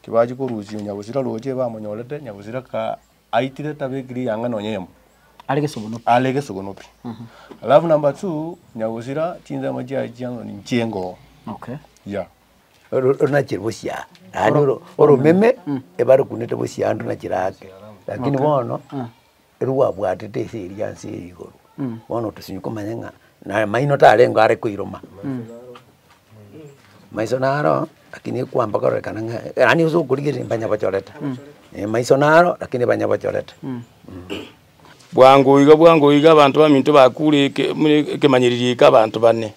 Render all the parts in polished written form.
kibaji kurusi nyagusira roje ba monyolete nyagusira ka aitire tabegiri yanga nonyemo alege sugunupi alafu number 2 nyagusira tinza majia jango ni njengo okay ya ona chirusia oro meme ebaro kunete busia andu na chirake lakini bono ruwa bwatete siria sigoro bono tusinyuko manyenga na maino tarengo are kuiroma maisonaro lakini kwamba korekana ani uzo kurigire mbanya bachoreta maisonaro lakini banya bachoreta bwangu iga abantu baminto bakuri kemanyirika abantu bane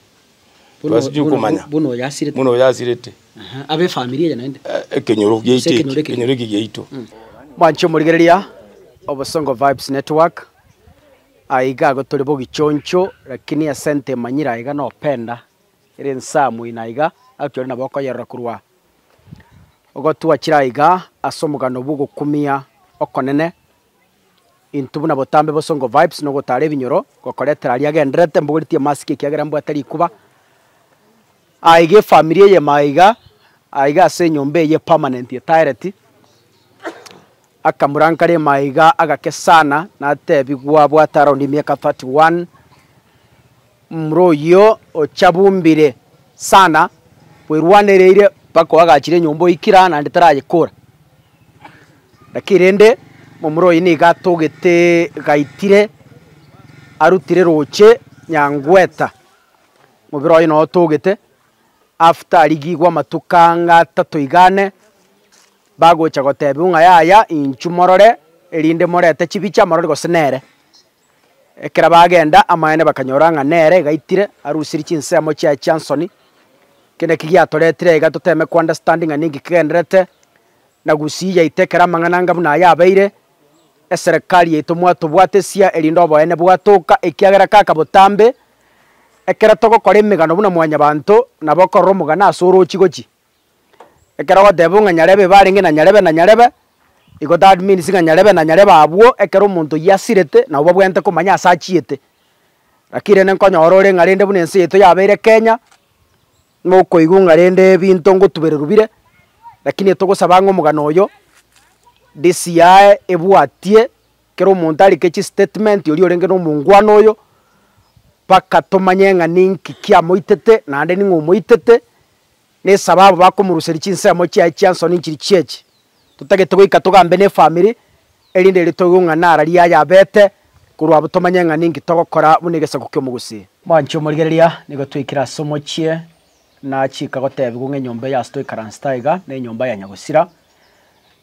twasiju kumanya buno yasirete abe familia ya naende kenyoro gyeito mwancho murigereria obosongo vibes network aiga gotore bo gichoncho lakini asente manyira aiga no penda ire nsamu inaiga actually na boko yerra kurwa ogotua chiraiga asomugano bugo kumia okonene intubuna botambe bosongo vibes no gotare binyoro gokoretera ali agendrete mbuguritie maski kiagera mbu atari kuba aige familia ye maiga aiga se nyombe ye permanent ye tireti akamurankare maiga agakesana na tebigwa bwata round miaka 31 mroyo ochabumbire sana bwerwanereire bako agachire nyombo ikira na nditarayikura lakirende mumroyi ni gatogete gaitire arutire roche nyangweta mubiroyi no togete after ligigwa matukanga tatoigane bagocha gotebunga yaya inchumorore elinde morete chibicha morore gosenere ekera bagenda amaene bakanyoranga nere gaitire arusiri chinsemo cha Chansoni kene kigia toretire gatoteme ku understanding aningi kendrete na gusiya itekera mangananga buna yabeire eserikali yetu mwato bwatesia elindo boene bwatoka ekiagera kaka botambe ekera toko kore migano buna mwanya bantu naboko romugana asoro chigochi ekera godebunga nyarebe baringe na nyarebe igo that means nga nyarebe abwo ekera omuntu yasirete na obwo bwente kumanya asachiete lakire nenkonyorore ngarende buna ense yetu yabeire Kenya nuko igunga rende binto ngotubere rubire lakini tugusaba ngomugano oyo DCI ebwatie kero omuntu ari kechi statement yori orenge no mungwano oyo paka tomanyenga ninki kia moitete na ande ningo moitete ne sababu bakomuruseri chinsemo chia Chansoni nchiri chechi tutagete goika tugambe ne family elinde litogunga nara ria yabete kurwa butomanyenga ninki togokora bunegesa kukyo mugusi mancho murigereria nigo twikira somo chie na chika gotebi gunge nyombe ya stoi karanstaiga ne nyomba ya nyagusira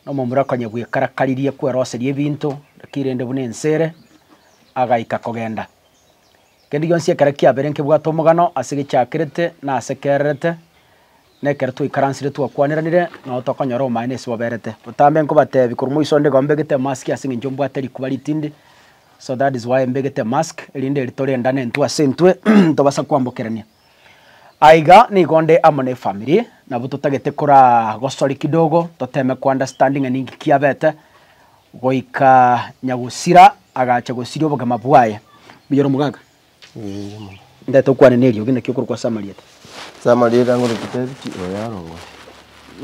no mumura kanyegwe karakaririe kweroserie bintu kirende bunensere agaika kogenda kendi yonsi karakia berenke bwato mugano asige chakirete na asekerete ne kertu ikaransire tu akwaniranire no tokonyoro minus boberete utambe nko batebi kurumu isonde gombe gete mask asinge njombo atari kubalitindi so that is why mbegete mask elinde litore ndane ntu asentwe tobasa kwambokerania aiga ni gonde amone family na bututagete kora gosori kidogo toteme ku understanding aningi kiabete goika nyagusira agacha gosirio bogama bwaye biyoro mugaga ndato kwane nerio gine kyo kurwa samarieta ngoro kitebi oyarongo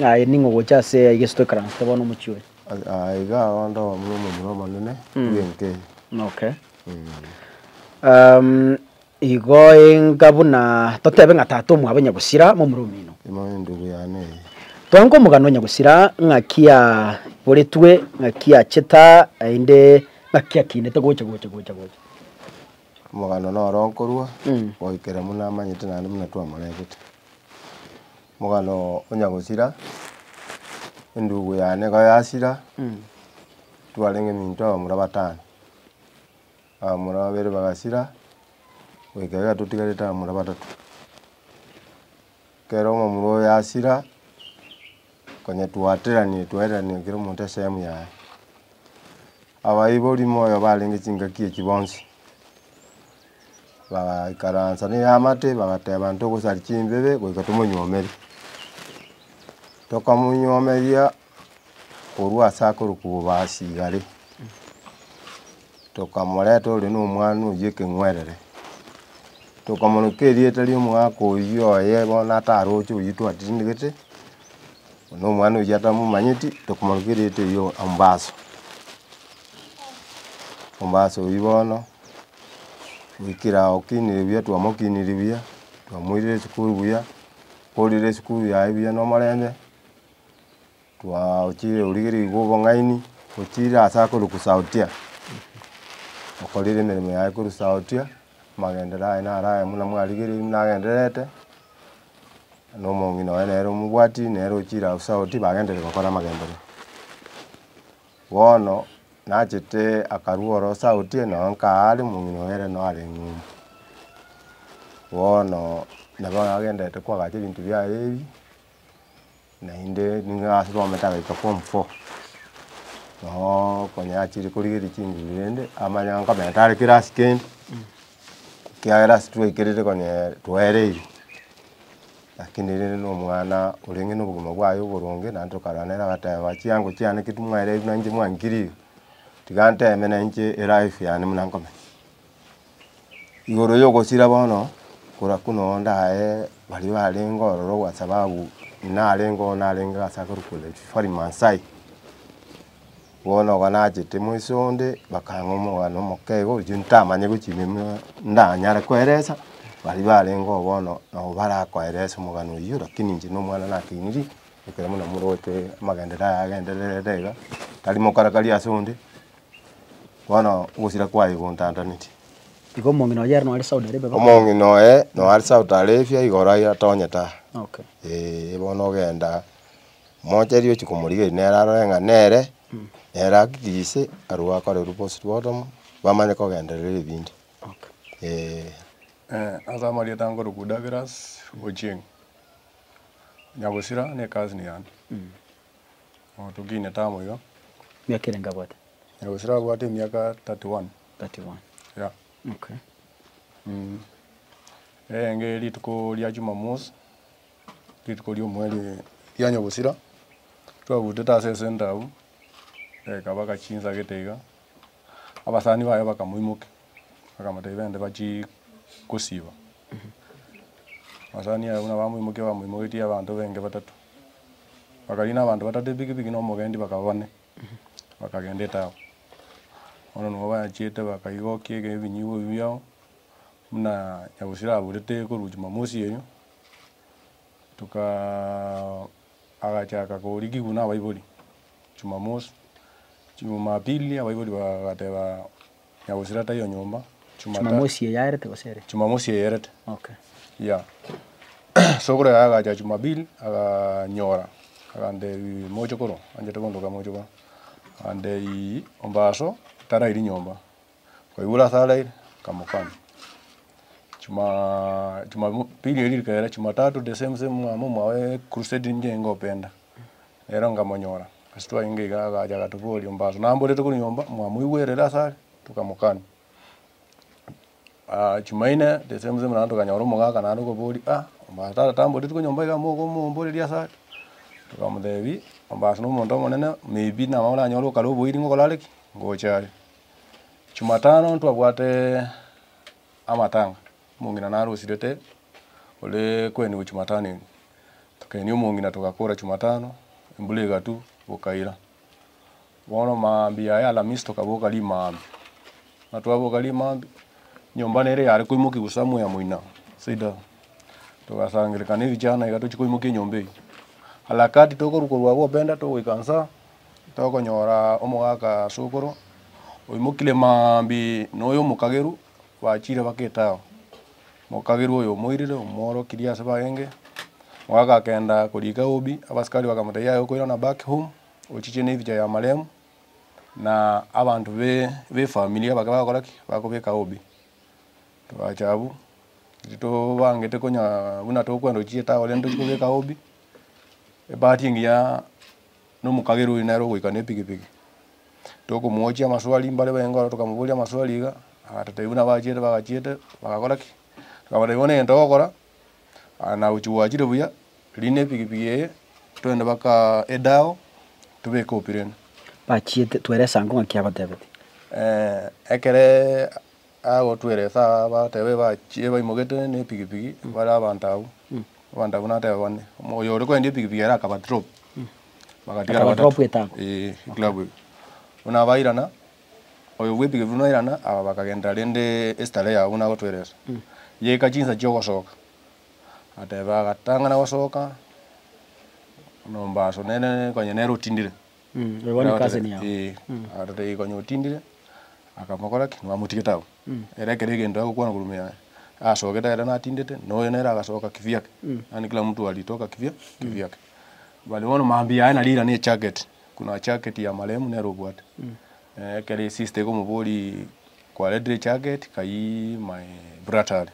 ai ningo gocha se igesto kran tabo no muchiwe aiga ondo muno manene wenke okay igo engabuna totebe ngatatu mu abanyagusira mu murumino imandugu yane tongo mugano nyagusira ngakia boretwe ngakia cheta inde ngakia kinete gocha mugano no ronkorwa oikera muna manyite nandi muna twa maregete mugano onyagusira endugu yane ga yasira twalenge minto murabatana murabere bagasira wekaga tutigareta murabatatu kero mumuro yasira konya tuaterani kero monte sehemu ya abaibori moyo balenge chinga kie kibonsi ba ikaransa ni amate bagateba ntoko sari chimbebe goikatumunywomeri tokamunywomeria orwa sakuru kubasigare tokamoreta uri no mwana ujike ngwerere tokamonokerie tari omwako iyo ye bona tarocho yitu atindigete no mwana ujata mumanyiti tukumagirite yo ambaso uibono wikira okiniribia twamokiniribia twamwirire cukuru buya korire cukuru ya ibia no marende ochire urigiri gubo ng'aini ochire asa kurukusautia okorire emirimo yaye kurusautia magendera naraye muna mwarigiri nagenderete no mong'ina oye nero mubwati nero ochire ausauti bagendere gokora magendero bono nachete akaruoro sauti no nkaari mong'ina oere no are ng'umbu bono nabo agendete kwagacha ebinto biaye ebi naende ningasibomete agaika form 4 no konya achire korigeri chinguru rende amanya nkomenta are kirasi kendi kiagera ase twaikirire konya twaereire lakini rende no omwana orenge na obogima bwaye oboronge naende tokaranera agateba chiango chiane ki timwaereire nanje mwankiriga tiga nteme nanje elife yane muna nkome igoro ya ogosira bono kora kuno ndaye bari barenga ororo kwa sababu narenga ase akorokole fari Maasai bono ganachete moisonde bakang'oma omwana omokego oria ntamanye gochia ndanyara koeresa bari barenga bono nabo barakoeresa omogano oyio lakini inche na omwana nakeiniri ekero muna moroche amagendera agendererete iga tari mokarakari ase onde bono ogosira kwaye gontandaneti Igo mong'ina oye no ari Saudi Arabia. Omong'ina oye no ari Saudi Arabia igoro atonyeta. Okay. Bono ogenda mocheri ochi komorigeria nere arore nere nere akigise arwa akorerwa postmortem bamanye kogenderera ebindi. Okay. Asa marieta ngoroku Douglas Ochieng. Nyagosira ne kazi ni yani. Tugine tamo igo. Miaka irenga bwate. Nyagosira bwate miaka 31. 31. Yeah. Okay. Enge rituko ria Jumamosi. Rituko rio mweri ria Nyagosira. Twaguteta sese ndau. Kabaka chinza geteiga. Abasani bayo bakamuimuke. Bakamatebende bachi kusiba. Abasani abuna bamuimuke abantu benge batatu. Bakalina abantu batatu bigi no mugendi bakabane. Bakagendeta. Ono no bachete bakaigokie gebinyiwo byao. Muna Nyagosira burete ko Jumamosi yenyu. Tuka agachaka ko rigi guna baiboli. Jumamosi. Jumapili abaiboli bagateba Nyagosira tayo nyomba. Jumamosi yarete gosere. Jumamosi yarete. Okay. Yeah. Sogora agacha Jumapili aganyora. Agande mochokoro anjete kondoka mochokoro. Ande i ombaso tara iri nyomba. Kwa ibula sala kamukana. Jumapili iri kaera Jumatatu the same mwawe crusade nje ngopenda. Era ngamonyora. Asitwa inge gaga gatubuli ombaso. Nambole tukuri nyomba mwamuiwerera sala tukamukana. Jumaine the same nanto kanyoro mogaka nando ko boli ombata tambo tuko nyomba iga mogo mombole ria sala. Tukamudebi ombaso no mondo monene maybe na mawala nyoro kalobo iri ngokolaleki ngochari. Jumatano twabwate amatanga mungina narusirete ole kweni Jumatano tukeni mungina tukakora Jumatano embulega tu bukaira bono mambi aya Alhamisi tukaboka limambi natwaboka limambi nyomba nere yari kuimuki gusamu ya muina sida tukasangirikana vijana igatuchikuimuki nyombe alakati toko rukorwa bo benda to ikansa toko nyora omogaka sukuru oimukile mambi noyo mukageru bachire baketao mukageru oyo moirire omoro kiria se bagenge mwaka kenda kurika obi abaskari bakamutaya yokoira na back home ochiche nevija ya maremu na abantu be familia bakabakoraki bakobeka obi twachabu to bangete konya buna to kwendo chieta olendo kubeka obi ebati ngia no mukageru inaro goikane pigipigi toko mochia maswali mbale bengo tukamubulia maswali ga atatebuna bachete bagachete bagakoraki tukabaribone ndogokora na uchuwachire buya line pigipigi twende baka edao tubeka opirene bachiete tweresa ngo nkiabatebeti ekere ago tweresa batebe bachie baimogete ne pigipigi bara abantabu abantabu na tebe bane moyo uri kwendie pigipigi era akaba drop bagatigara Akaba batatu drop etago. club una bairana oyo wepi givuna irana aba bakagenda rende estale ya una gotweresa ye kachinsa cyo gosoka ateba gatanga na gosoka no mbaso nene kwenye nero tindire Wani kazi ni yao. Ate kwenye tindire akamakora ki nwamutigetawo era kerege ndo akukwana kurumia asoketa era natindete no yenera agasoka kivyake yani kila mtu alitoka kivyake bali wono mambi yana lira ni jacket kuna jacket ya malemu ne robot kale sister ko muboli kwa red jacket kai my brother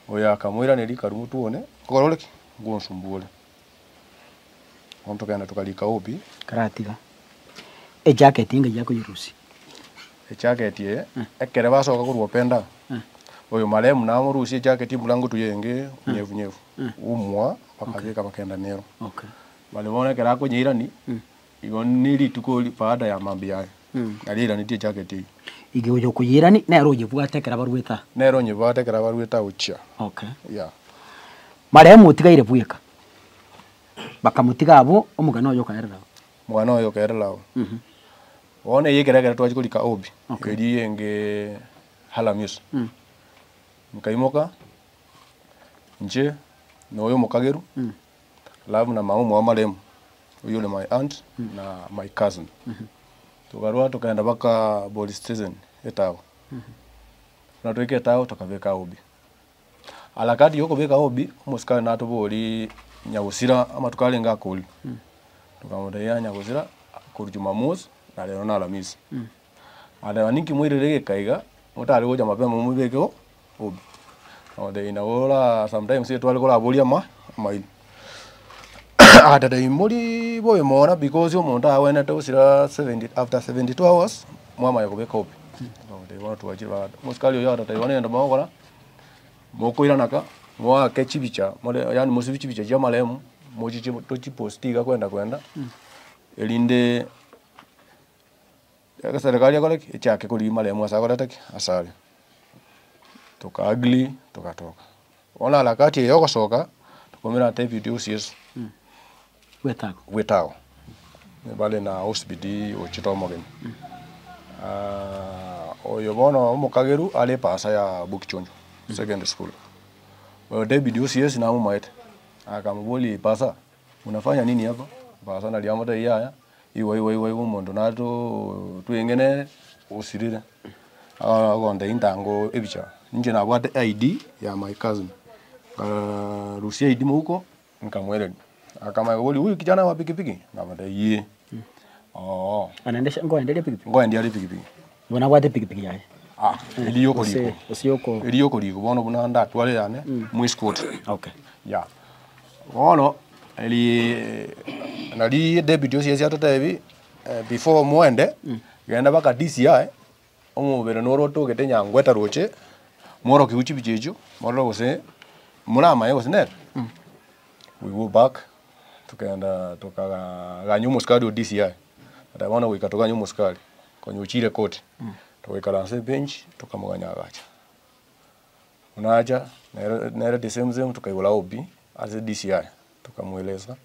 oya kamwira ne lika rumutuone kokololeki ngonsumbule onto kana tukalika obi Karatiga. Jacket inga yako yirusi. Jacket ye ekere basoka kurwopenda oyo malemu na murusi jacket mulango tuyenge nyevu umwa bakageka bakenda nero Okay. bale bona kera ko nyirani igo nili tuko baada ya mambi yayo alira ni tie jacket iyi Ige ujo kuyirani na roje bwatekera barweta. nero nyibate kera barweta ucha Okay. ya Maremu utigaire bweka. Bakamutiga abo omugano yo kaerera. mwana oyo kerelawo one yekerekera twachikulika obi keri enge halamis mkaimoka nje noyo mukageru labu na maumu wa malemu yule my aunt na my cousin tukarua tukaenda baka police station etawo na tuike etawo tukabeka obi alakati yoko beka obi musikale nato boli nyagusira ama tukalenga kuli tukamudaya nyagusira kuri Jumamosi na lero na Alhamisi ada waniki mwirerege kaiga mutali goja mapema mubekeo obi ode inaola sometimes yetu alikola bolia maili ada dai muri boy mona because yo monta awena to sira 70 after 72 hours mwama yakobeka obi ode watu wajira muskali yo ada wana ndo maokola mokoira naka mwa kechibicha mole yani musibichibicha ya malemu mochichi tochi postiga kwenda elinde ya serikali yakole chake kuli malemu asakole take asali tukagli tukatoka ona alakati yoko soka tukomera te video sis wetao bale na hospitali ochito mogen oyo bono mukageru ale pasa ya Bukichonjo secondary school well David UCS na mumaete akamuboli pasa unafanya nini hapa pasa na liamota yaya iwe umuntu nato tuengene usirire agonda intango ebicha nje na bwate ID ya my cousin rusia ID muko nkamwele akama boli huyu kijana wa pikipiki ngabada ye anaendesha ngoendelea pikipiki ngoendelea pikipiki bona bwate pikipiki yaye iliyoko liko osiyoko iliyoko liko bono buna nda twale yane mwisquot okay ya bono eli nali debut yo siya tata hivi before muende genda baka DCI omubere noroto getenya ngweta roche moro kiuchi bichejo moro gose mulama yose net we go back tukaenda tukaganyu muskadi DCI atabona wikatoka nyu muskadi kwenye uchire kote tukaikalanse bench tukamuganya agacha unaja nere desemze tukaibola obi as DCI tukamweleza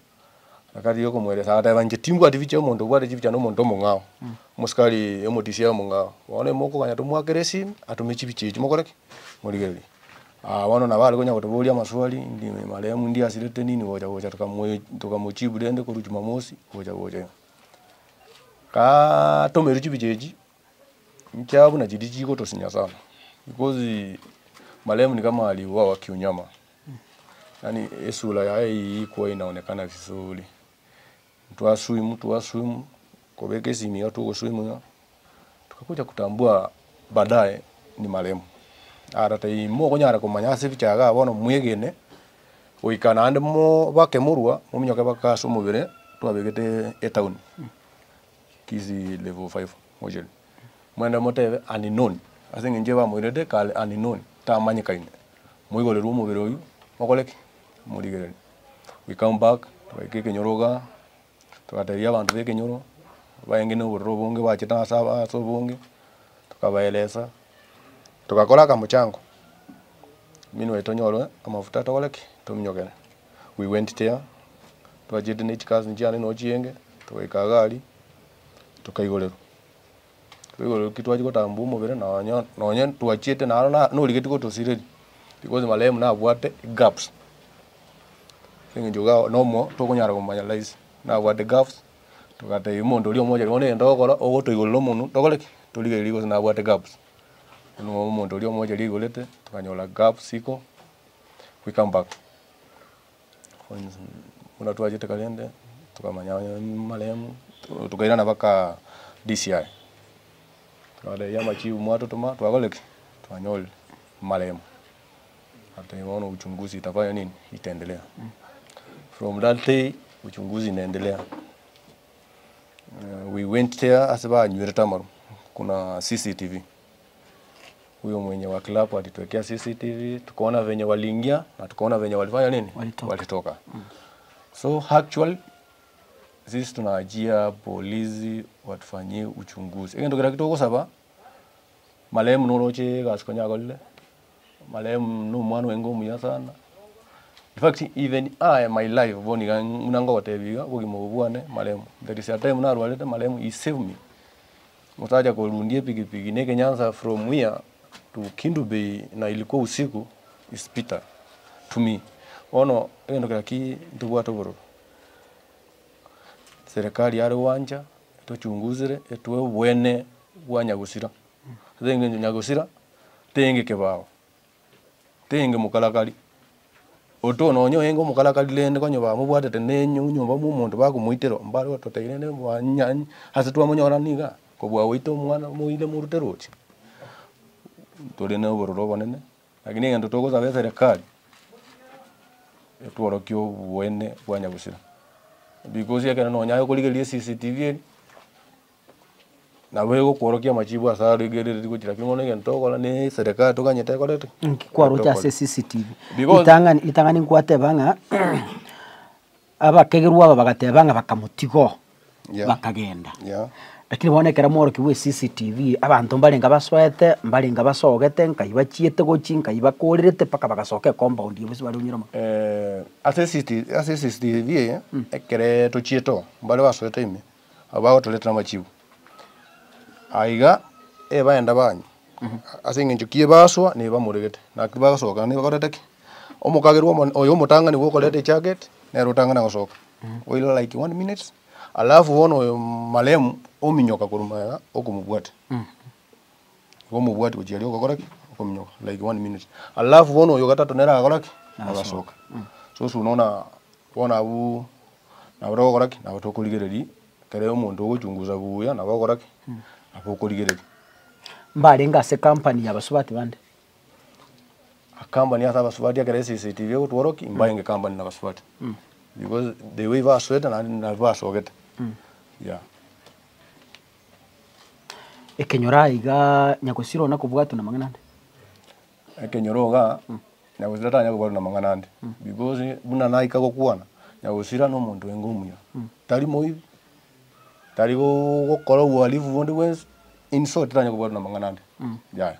akati yoko mweleza ata banje timbu ativiche omuntu bwate chipicha no muntu mungao muskali emotisia mungao wone moko kanya tumwakeresi atumichipiche chimokoreki muligeli wano na bali konya kutobolia maswali ndi malemu ndi asirete nini woja tukamuchibu dende ku Jumamosi woja ka tomeru chipicheji mchabu na jidiji ko tosinya sana because malemu ni kama aliuawa kiunyama yani esula ya hii kwa inaonekana vizuri mtu aswimu kobeke simi watu waswimu tukakuja kutambua baadaye ni malemu arata imo konyara kumanyase bichaga bono mwegene oikana ande mo bakemurwa muminyoke bakaso mubere twabegete etown kizi level 5 mojel mwenda moteve unknown asinge nje ba mwirede kale unknown tamanyikaine mwigole rumo bere oyu mokoleki muligere we come back twekeke nyoroga twataria abantu beke nyoro bayengene uburro bonge bachita saba so bonge tukabaeleza tukakora kamuchango minu etonyoro amafuta tokoleki tuminyogene we went there twajede ne chikazi njane no chienge tugaika gari tukaigorero kitwaji gotamba omobere nonye twachiete naro norigeti gotosireri because malemu nabwate gaps eng'encho nomo tokonyara komanya lice nabwate gaps tugate omonto oria omoja bono endogora ogotoigorera omonu togoreki torigereria gose nabwate gaps no omonto oria omoja rigorete tukanyora gaps iko we come back muna twachete kalende tukamanya malemu tukairana baka DCI twale ya machivu mwato tuma twagoleki twanyole malemu hata iwaona uchunguzi itafanya nini itaendelea from that day uchunguzi inaendelea we went there asaba nywere tamaru kuna CCTV huyo mwenye wa club alituwekea CCTV tukaona venye waliingia na tukaona venye walifanya nini walitoka so actually sisi tunaajia polisi watufanyie uchunguzi egento kira kitoko saba malemu noroche gasikonya golle malemu no mwana wengo muya sana in fact even my life boni unanga watebiga bogimo bubwane malemu that is a time na rwalete malemu he saved me mutaja kurundie pigipigi neke Nyanza from here to Kindu Bay na ilikuwa usiku is Peter to me ono egento kira ki ntubwa toboro serikali yari wanja tochunguzire etwe bwene bwanyagusira thenge nyagusira tenge kebao tenge mukalakali oto nonyo engo mukalakali lende konyo ba mubwatete nenyu nyumba mu muntu bakumuitero mbari ototeirene bwanya hasitwa munyora niga kobwa wito mwana muile muruterochi tolene obororo bonene lakini ngento togoza be serikali etworokyo bwene bwanyagusira because yakana nonyayo kuligeria CCTV na wego kworokia machibu asari gerere gukira kimono ngento kola ne serikali tokanyete kolete kwarocha CCTV itangani nkwate banga abakegerwa aba bagatebanga bakamutigo bakagenda lakini bonekera moro kiwe CCTV abantu mbalenga baswete mbalenga basogete nkaibachiete gochi nkaibakorerete paka bagasoke compound yebisi bali unyiroma CCTV ekere tochieto mbale baswete ime abago toleta machibu aiga baenda banyu asingenjo kie baswa ne bamuregete na kibasoka ne bakoreteki omukagerwa oyo mutanga ni gokolete jacket ne rutanga na gosoka oilo like 1 minute alafu wono malemu ominyoka kurumaya okumubwate omubwate kujali okokoraki okumnyoka like 1 minute alafu wono yo gatatu nera akoraki abasoka so sunona wona abu na bro koraki na batokuligereri kare omuntu oguchunguza buya na bakoraki abokuligereri mbali ngase company yabasubati bande company asabasubati akere CCTV otworoki mbaye nge company na basubati because the way basweta na basogeta yeah ekenyora iga nyakosiro na kubwatu na manganande ekenyoroga nyakosira tanya kubwatu na manganande because buna naika gokwana nyakosira no muntu engumuya tari moibi tari gokora walivu bonde wens in short tanya kubwatu na manganande yeah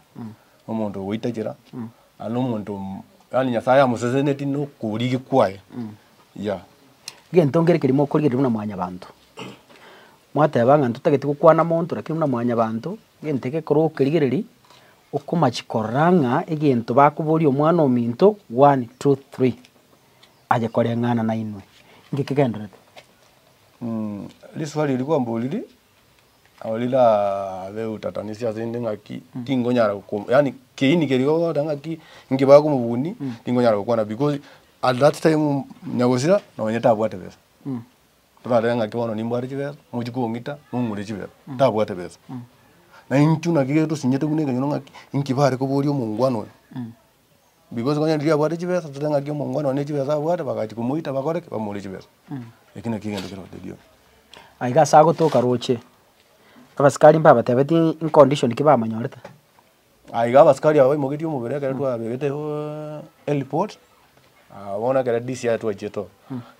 omuntu witajira ano muntu yani nyasaya musezeneti no kurigi kwaye yeah gentongere kirimo kurigera na mwanya bantu mwatebanga ntutagete gukwana muntu lakini na mwanya bantu genteke koro kirigereri okumachikoranga egento bakubori omwana ominto 1 2 3 aje korengana na inwe ngikegendorete liswali lilikuwa mbolili awalila be utatanisia zinde ngaki tingonyara yani kiini kerigo ngaki ngibako mubuni tingonyara gukwana because at that time nyagosira no nyeta abwate besa turarenga kibono nimbwari chibesa mujikungita mumuri chibesa tabwate besa na inchuna kigeto sinyete kunenge nyono ngaki inkibare ko bori omungwano because konya ndiya bwate chibesa turenga kyo mungwano ne chibesa abwate bakachi kumuita bakoreke bamuri chibesa ekina kigendo kero dedio aiga sago to karoche abaskari mbaba tabeti in condition kibamanyoreta aiga abaskari abo imogiti omubere kare twa bebete airport wona kera DCI twa cheto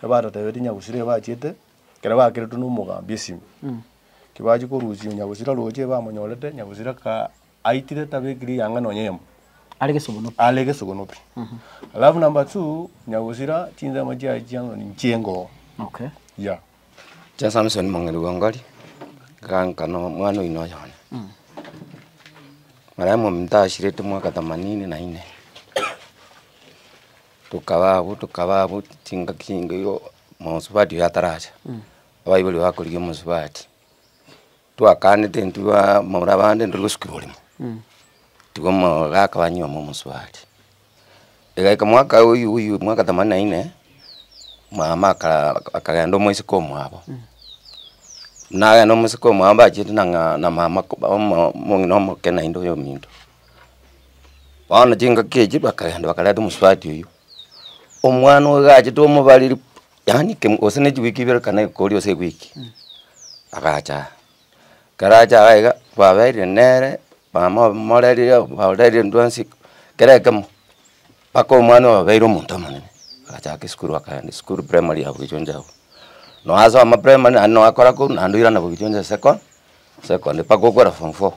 ebata tabeti nyagusire bachete kera bakire tunu mugambie simu kibaji kuruzi nyagusira roje bamanyorete nyagusira ka aitire tabekiri yanga nonyemo alege sugunupi alafu number 2 nyagusira chinza maji ajanga ni chengo okay yeah cha Samson Mong'eri Wangari kankano mwana ino yone maramo mtashirete mwaka 84 tukababu tinga kinga yo musubati ya taraja abayibuli bakuriye musubati twakanite ntuwa murabande ndurusukirole tugomo gakabanywa mu musubati ega mwaka uyu mwaka 84 mama akagenda omwezi komwabo naga no mwezi komwabo achite na mama mongino mokena indo yo minto bana jinga keji bakagenda bakaleta muswati uyu omwana ogaje to mubaliri yani ke osene wiki bere kana koli ose wiki agacha karacha aiga babaire nere mama moreri babaire ndwansi kerekamo pako omwana babaire omuntu manene akacha skuru akaenda skuru primary ya Bugichonja no azo ama primary ano akora ko nanduira na Bugichonja second pako gora form 4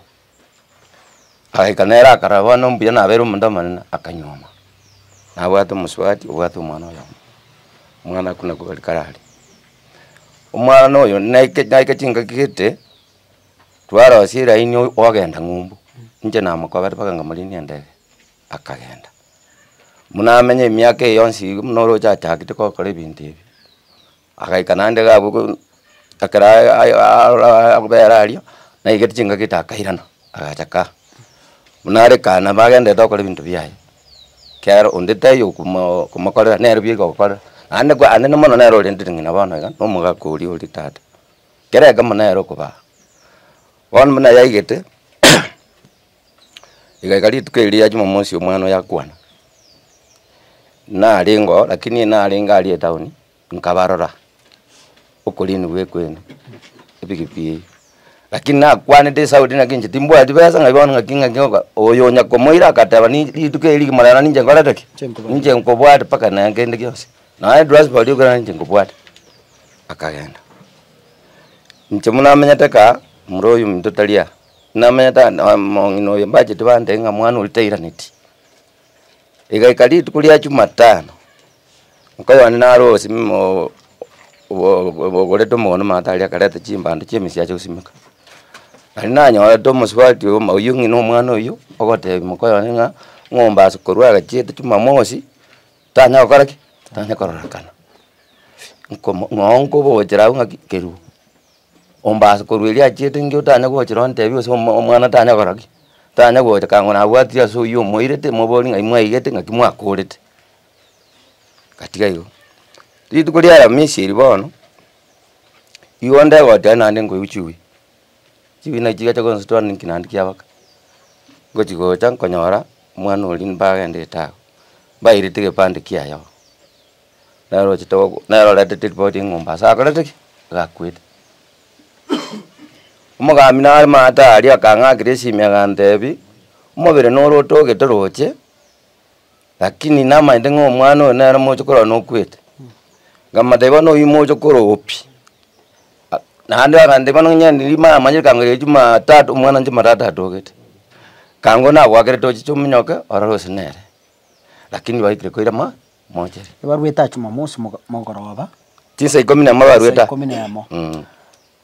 aikanera akarabana mbuya na bero omuntu manene akanyoma na bwato muswati bwato mwana oyo mwana kuna kulikarali omwana oyo naike chinga kite twara wasira inyo ogenda ngumbu nje namukoba paka ngamulini ndege akagenda munamenye emyaka yonsi munoro chachakite kokore bintu ibi akaikana ndege abuko akara akubera alio naike chinga kite akairana agachaka munare kana bagende tokore bintu byaye kero ondete yo kumakora nero bigo gukora ane kwa ane no mono nero ndingina bana ga no muga kuri uri tata kere ga monero kuba wan muna yaigete igakari tukeli ya Jumamosi omwana yakwana na lingo lakini na linga ali town nkabarora ukulini wekwene epikipi lakini na kwane de Saudi na kinje timbwa dibesa ngabona ngakinga ngoga oyonya komoira kataba ni tukeli marana ninje ngoratake ninje nkobwate paka na ngende kyose na dress body gara ninje nkobwate akagenda nje munamenya taka muroyo mtotalia namenya ta mongino yambaje tubande nga mwana uliteira niti igaikali tukulia Jumatano nkayo naro simimo goleto mono matalia kaleta chimbande chemisi yacho simika alinanya to muswati oyungi no mwana oyo ogote mukoyo nga ngomba asukurwa gachete Jumamosi tanya okaraki tanya kororakana ngongo bojera nga keru omba asukurwa achete ngyo tanya gochero ntebi so mwana tanya koraki tanya gote kangona abwati aso yo moirete moboli ngai mwaigete ngakimwa akorete katika yo litukulia ya misiri bono iwonda gote nande ngoyuchiwi chibina chiga chako stone kinandikia baka gochigo chan konyora mwana olin bagende ta bairite ke pande kia yo naro chito naro lete body ngomba sa kolete gakwete umuga mina mata ali akanga gresi myagandebi umobere noro toge toroche lakini nama ndengo mwana naro mochokoro no kwete gamadeba no yimochokoro opi nande akande bano nyandi lima manje kangere Jumatatu mwana nje matata togete kango na gwakere tochi chumunyoka orose nere lakini baikire koira moje barweta Jumamosi mogoroba tinsa 10 barweta 10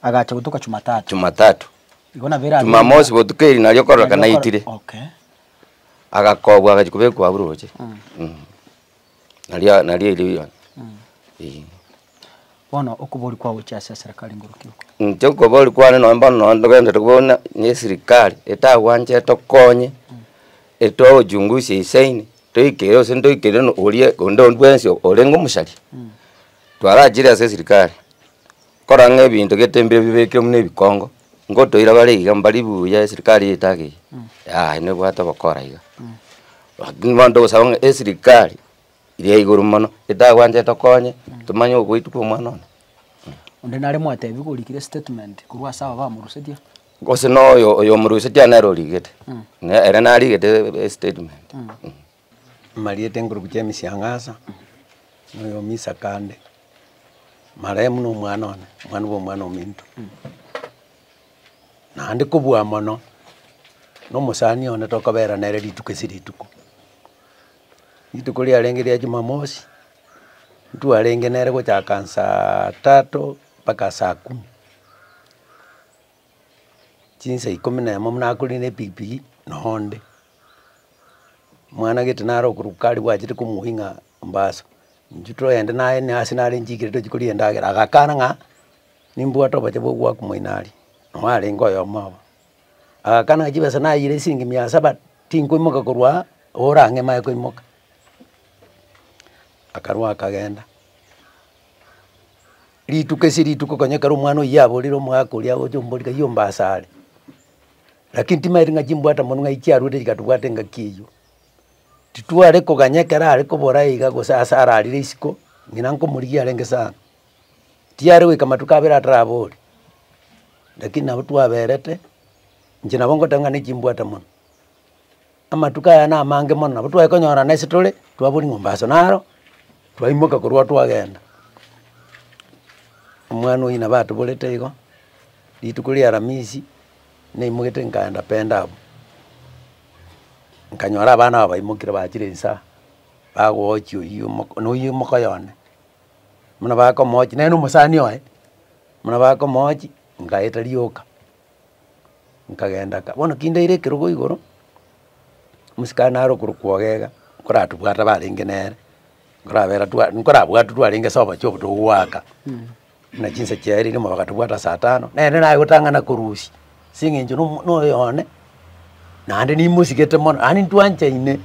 agacha gutuka Jumatatu igona vera Jumamosi botukeri nalyo koraka naitire okay agakobwa agakube kwa buroje nalia iliyo bono okubori kwa ucha serikali ngurukiko ntoko bori kwa no mbano ndogenda tukubona ni serikali etawanje tokonye eto jungusi isaini toikero sendo ikero no olie ondo ndwensi olengo musali twara jira serikali korange bintu getembe bibeke mune bikongo ngoto ira bale igambali buya serikali etage ne bwata bakora iga ndwando sawanga serikali ile iguru mano etawanje tokonye tumanyo ogwitu mwana onde nare mwate bigulikire statement kurwa sawa ba murusetia gose no yo murusetia nero ligete ne era nari gete statement mariete nguru kuchemi siangasa no yo misa kande maremu no mwana bo mwana ominto na ndi kubwa mono no musani one tokabera nere lituke sirituko lituko lia lengeria Jumamosi ntu alenge nere gocha kansa 3 mpaka saa 10 chinsa 11 mnakurine pikipiki nohonde mwana gete naro kurukari bwachite kumuhinga Mombasa njutro ende naye ni asinari njikirito chikuri endagera agakana nga nimbua toba chabo gwa kumoinari nwale ngoyo mabo agakana jibasa na yire singi 700 tinko imoka kurwa orange maye ko imoka akarwa akagenda rituko konyekaro mwana yabo riro mwako lyago jombolika yo mbasale lakini timairinga jimbwata mununga ikiarute ikatubwate ngakiyo titware koganyekera ariko boraiga gusasa ararire isiko nginanko murigia arenge sana tiare we kama tukabera trabori lakini nabo twaberete njina bongo tanga ni jimbwata muno ama tukaya na mange muno nabo twakonyora na sitole twaburi Mombasa naro twaimoka kurwa twagenda umwana ina batu bolete igo litukuli aramisi ne imugete nganda penda nkanyora abana baimukira bakire nsa bagochi uyu no uyu mokoyone muna bako mochi nenu musani oe muna bako mochi ngaeta lioka nkagenda ka bono kindeire kirugo igoro musikana aro kurukwogega kuratu bwata baringenere kurabera nkurabwatu twaringe soba cyo butwaka na jinsa cyari ni mabakatu bwata saa 5 nene nayo gutangana kurusi singinjo no yone nande ni musikete mon ani twanje ine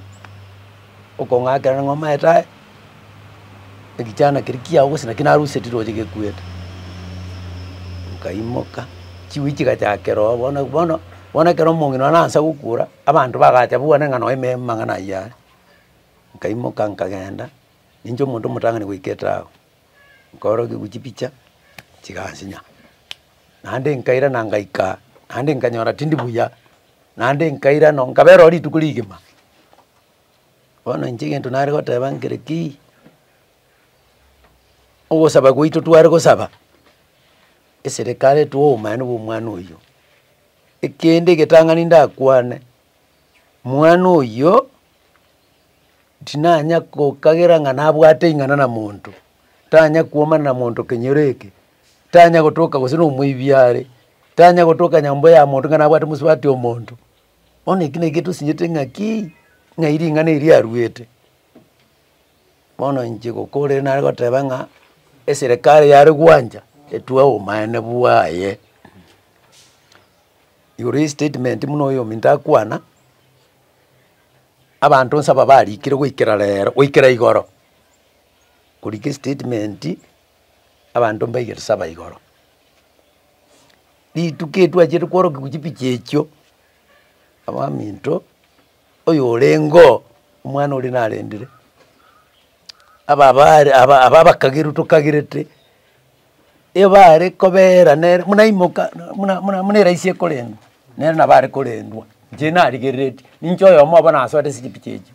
ukongakera ngoma eta ekichana kirikia ugo sina kinarusi tiroje gekueta kaimoka chiwichi gachakero bona kero mungino nansa gukura abantu bagacha buone ngano ime mangana ya kaimoka nkagenda ninjo muntu mutangani gwiketa ngoro giguchipicha chigasinya nande nkaira nangaika nande nkanyora tindibuya nande nkaira no nkabero litukuligima bona njigento nari goteba ngireki ogo saba gwitu twari go saba eserikale tuo manu bumwana uyo ekende getangani ndakwane mwana uyo tinanya ko kagera ngana bwate ingana na muntu tanya kuoma na muntu kenyoreke tanya gotoka gusino mwibyare tanya gotoka nyambo ya muntu ngana bwate musubati omuntu one kine gitu sinyete ngaki ngairi ngane iri aruete bono nje gokore na goteba nga eserikale yari gwanja etuwa omane buwaye yuri statement muno yo mintakwana abantu nsaba bali kire gwikira lero gwikira igoro kulike statement abantu mbayira saba igoro lituketwa je tukoro kuchipichekyo abaminto oyo olengo umwana uli nalendire aba kagiru tukagirete ebare kobera ne munaimoka muna raisi ekolendo nere nabare kolendwa je narigerete nincho yo moba nasote sichipicheje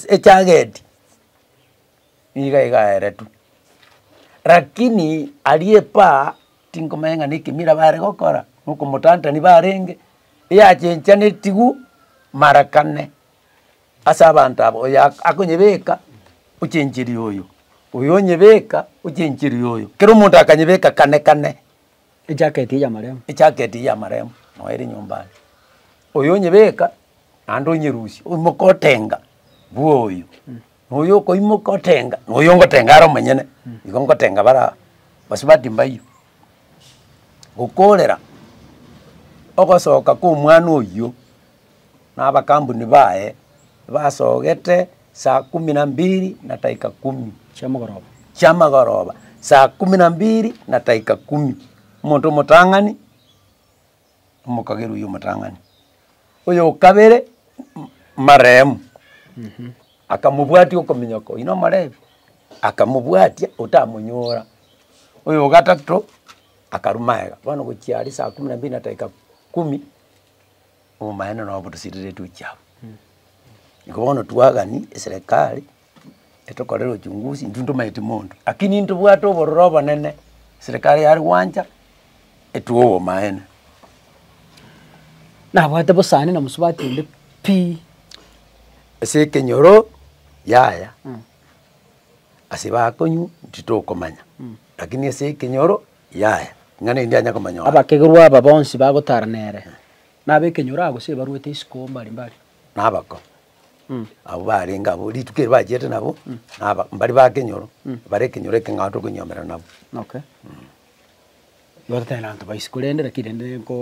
echageti iga eretu lakini aliepa tingomenga nikimira bare gokora nuko mutanta ni barenge yachencha netigu marakane asa abantu abo akonyebeka uchenjiri oyo uyonyebeka uchenjiri oyo kero muntu akanyebeka kane ejaketi ya maremo no eri nyumbani uyonyebeka ando nyerusi umukotenga buoyo noyo ko imukotenga noyo ngotenga aro menyene igongotenga bara basibati mbayo gukorera ogosoka ku mwana oyo naba kambuni bae basogete saa 12 na dakika 10 chamagoroba saa 12 na dakika 10 muntu mutangani mukageru yo mutangani oyo kabere maremu akamubwati okominyoko ino marebi akamubwati utamunyora oyo gatatu akarumaega bano gochiari saa 12 na dakika 10 umaena no butusirire tuchabo ikobono tuagani serikali etokorera uchunguzi ndundu maiti mundu akini ntubwato bororoba nene serikali yari wanja etuo maena na bwate bosani na musubati ndi pi ese kenyoro yaya ase bakonyu ntitokomanya lakini ase ekenyoro yaya ng'ane ndi anya komanya abakegurwa aba bonsi bagotara nabe kenyora agose baruete isiko mbali nabako abo barenga abo litukere bajete nabo naba mbali bakenyoro bare kenyoro keng'ato kunyomera nabo okay yortena nto baisikulende kirende ko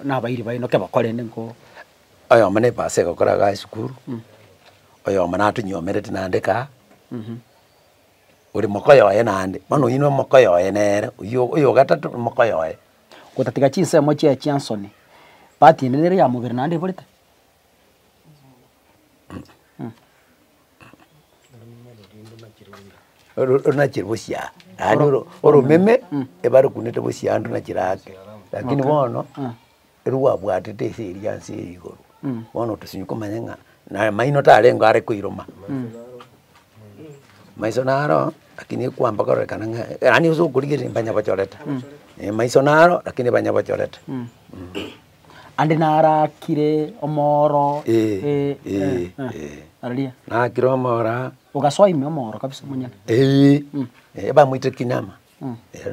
nabairi baino ke bakorende ko ayo mane pase gokora ga sukuru oyo mana tunyomerete nandeka uri mokoyo ye nande mano ino mokoyo ye nere uyo gatatu mokoyo ye gutatiga chinse mo chia chansoni pati nere ya mubiri nande bolite na chirusia ani oro meme ebari kunete busia andu na chirake lakini bono eruwa bwatete seria nsi igoro bono tusinyuko manyenga na maino tarengo are kuiroma maiso naro lakini kwamba korekana ani uzo kurigire mbanya bachoreta maiso naro lakini banya bachoreta andi narakire omoro aria na kiro omora ugaswaime omoro kabisa munya eba mwite kinama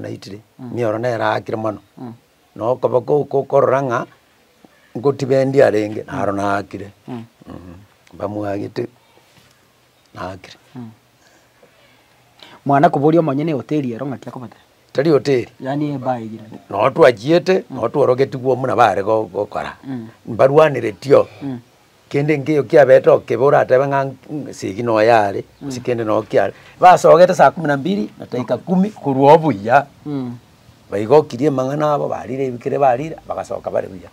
na itire mioro na yarakire mono no kobako kororanga ngotibendi arenge naro nakire bamuagite nakire mwana kuborio monyene hoteli ero ngakia kobata tari hoteli yani ebaigire no twajiete no tworogeti gwo muna bare gokora mbarwanire tio kende ngiyo kia beto kebora atebanga sigi no yare sikende no kia basogete saa 12 na dakika 10 kuruo buya baigokirie mangana abo barire ibikire barire bagasoka bare buya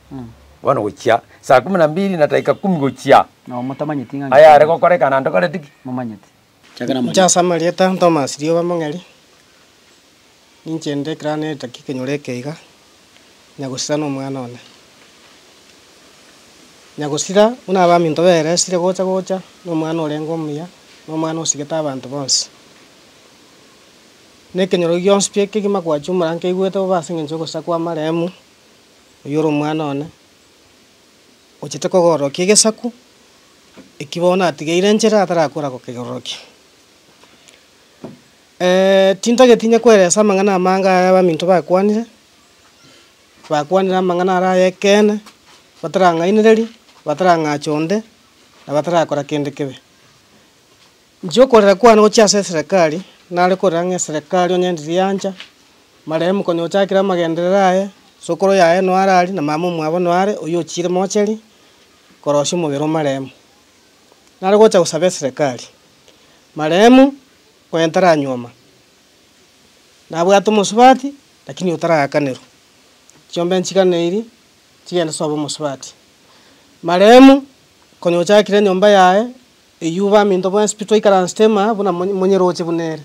bono gukia saa 12 na dakika 10 gukia no mutamanyeti nganga aya are gokorekana ndokore tiki mumanyeti Jasa Marieta Thomas Rio Mangeli Ninchende krane takikenyore keiga nyagusira no mwana one nyagusira una ba minto bere sire gocha no mwana orengo mia no mwana osigeta abantu bonse nekenyoro gyonspie kigima kwa chumara nkeigwete basinge nchoko sakwa maremu uyoro mwana one ochete kogoro kigesaku ikibona atigeire njera atarakora kokegoroki tinta getinya kweresa mangana manga ya minto bakwanire mangana ara yekene bataranga inireri bataranga chonde na batarakora kende kebe njo korera kwana gochase serikali nale koranga serikali onyendiri yanja maremu konyo chakira magendererae sokoro yae no arari na mamu mwabo no are uyo chire mocheri koroshi mubiro maremu nale gocha gusabe serikali maremu kwentara nyoma nabwato musubati lakini utarakanero chombe nchikaneiri chigenda sobo musubati maremu konyo chakire nyomba yae eyuba minto bwa hospital ikara stema buna monyeroche bunere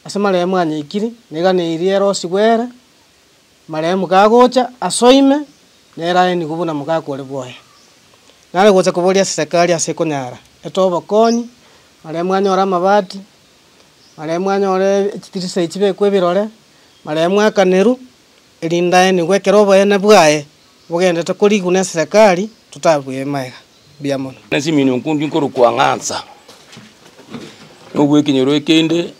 ase maremu anyikiri neganeiri erosi gwere maremu gagocha asoime nera ni kubuna mugakore boye nale gocha kuboria serikali ase konyara etobo konyi maremu anyora mabati maremu anyore chitirise chibe kwebirore maremu akaneru elindae ni gwekerobo ene bwae bugendete kuriguna serikali tutabwe maiga biamono nasi mino nkundi nkoro kwang'ansa nubwe kinyoro ekende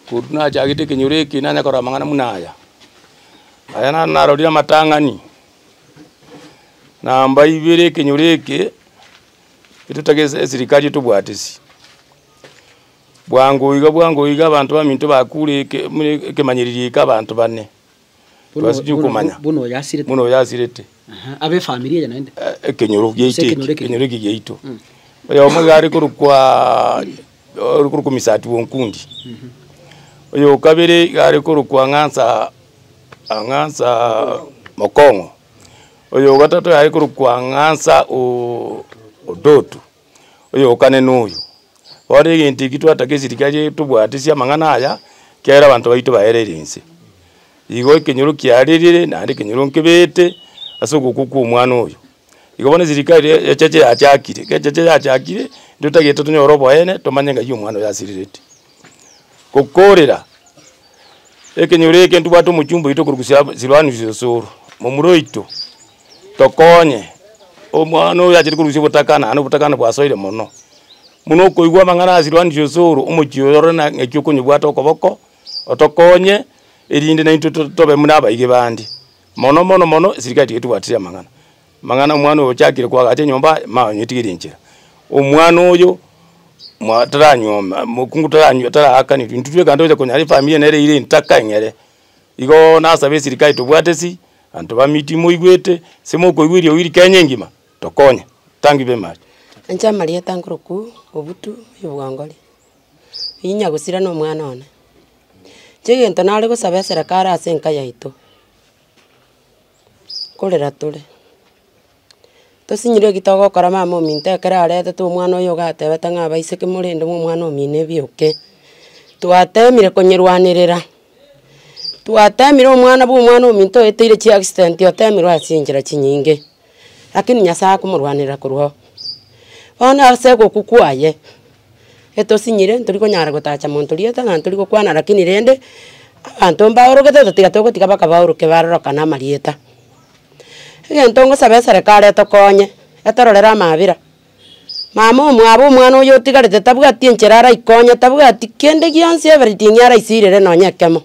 kuduna chagite kinyoro ekina nyakora mangana munaya ayana narorira matangani namba ibere kinyoro eke itutageze serikali tubwatisi bwango iga abantu baminto bakure kemanyiriri ka abantu bane twasiju kumanya buno yasirete abe familia ya naende kenyoro geito oyo omugari kurukwa kurukumisati wonkundi oyo kabere gari kurukwa ng'ansa mokongo oyo gatatu yari kurukwa ng'ansa odoto oyo kanenuyo ore ginti kitwata kesirikali tubwatisia mangana aya kera abantu baitu bahererinse igo kenyoro kiarerire na ari kenyoro nkebete asoko kuku omwana oyo igobone sirikali yachache yachakire ndotagete tunyorobo ene tomanyenga yo mwana yasirirete kokorera ekenyoro eke ntubwato muchumbo ito kurukusia silwani zisoro mumuroito tokonye omwana oyo achiri kurukusia butakana ano butakana bwasoire mono muno koigwa mang'ana asirwa ndio suru umuchioro na ngekyo nyubwata okoboko otokonye erinde na into tobe muna abaige bandi mono sirikati yetu watira mang'ana mwana ochakire kwa ate nyomba ma nyitigire nchira omwana oyo mwataranyoma mukungu tara akani ntutwe kandi oje kunyari familia nere ire ntaka ngere igo nasabe sirikali tubwatesi antu bamiti muigwete semoko igwiri owiri Kenya ngima tokonya tangi be mari anja maria tanguruku obutu yubwangori inya gusira no mwana one chegento nari gusabe serikali ase nka yaito kolera tole tosinyire gitogo kora mama minte kera arete tu mwana oyo gatebeta ng'aba iseke murinde mu mwana omine bioke twatemire konyirwanirira twatemire omwana bu mwana ominto etire chi accident yotemire asinjira chinyinge lakini nyasa kumurwanira kuruho ona ase gokukwaye etosinyire nturi konyara gutacha muntu rieta na nturi gokwana lakini rende abantu mbaorogete tiga bakabaoruke barorokana marieta Entongo sabe serikali etokonye etororera amabira mama omwabo omwana oyo otigarete tabwati encherara ikonye tabwati kende gionsi everything yara isirere nonyekemo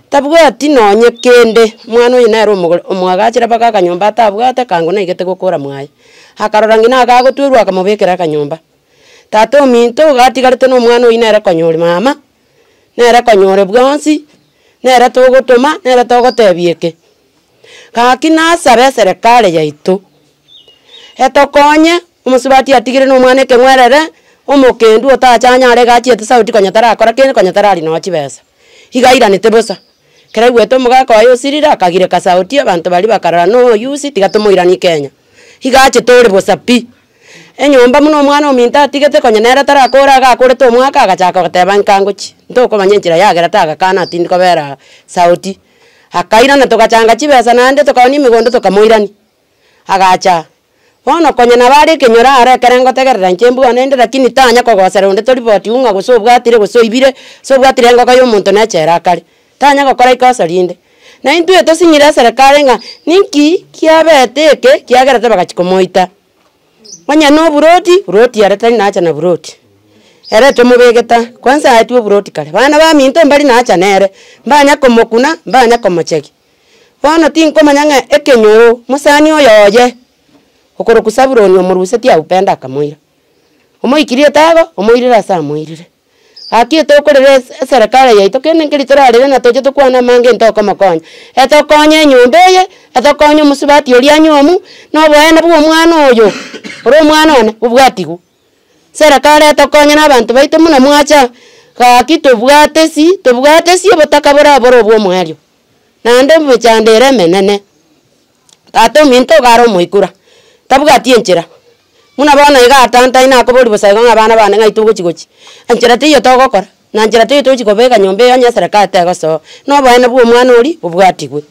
tabwati nonye kende mwana oyo nero omwagachira baka kanyomba tabwate kango naigete gukura mwaye akarora ngina agagotwerwa akamubekera kanyomba tato minto gatigarete no mwana oyo nere konyore mama nere konyore bwansi nere togotoma nere togotebieke kaki nasabe serikali yaito etokonye umusubati atigire no mwana ekengwerere omokendu otachanyare gachiete sauti konyatara akora kene konyatara ali no chibesa igairanete bosa kera gweto mugaka wayo sirira akagire kasauti abantu bali bakarara no yusi tigatomoirani Kenya igache tore bosa pi enyomba muno mwana ominta atigete konyenera tara akora agakore to mwaka agachaka goteba nkangochi ntoko manyenchira yagera taga kana atindi kobera sauti akaira na tokachanga chibesa nande tokoni migondo tokamoirani agacha bono konyena bari kenyora are kerengo tegerera nchembu anende lakini tanya kogosera onde tori boti unga gusobwatire gusoibire sobwatire ngo kayo muntu nachera kare tanya gokora ikosa rinde na intu eto sinyira serikali nga ninki kiabeteke kiagera tabakachikomoita wanya no buroti aretani nacha na buroti ere tomubegeta kwanza atu buroti kale bana ba minto mbali nacha nere mbanya komokuna mbanya komocheki bono tinko manyanga ekenyoro musani oyoye okoro kusabironi omuruse tia upenda kamoira omoikirie tago omoirira sa moirire aki tokorere serikali yaito kene ngiritorarire na toje tokwana mange ntoko makonya etokonye nyumbeye etokonye musubati oli anyomu no bwana bwo mwana oyo ro mwana one ubwatigu serikali etokonye nabantu baito muno mwacha kaki tobwate si obotaka boro bwo mwario nande mbechandere menene tato minto garo moikura tabwati enchera muna bana iga tanta ina ko bori bosaiga ngabana bana ngai tugo chigochi anchera tiyo togokora na anchera tiyo tochi kobeka nyombe ya serikali tegoso no bana bwo mwana ori ubwatigwe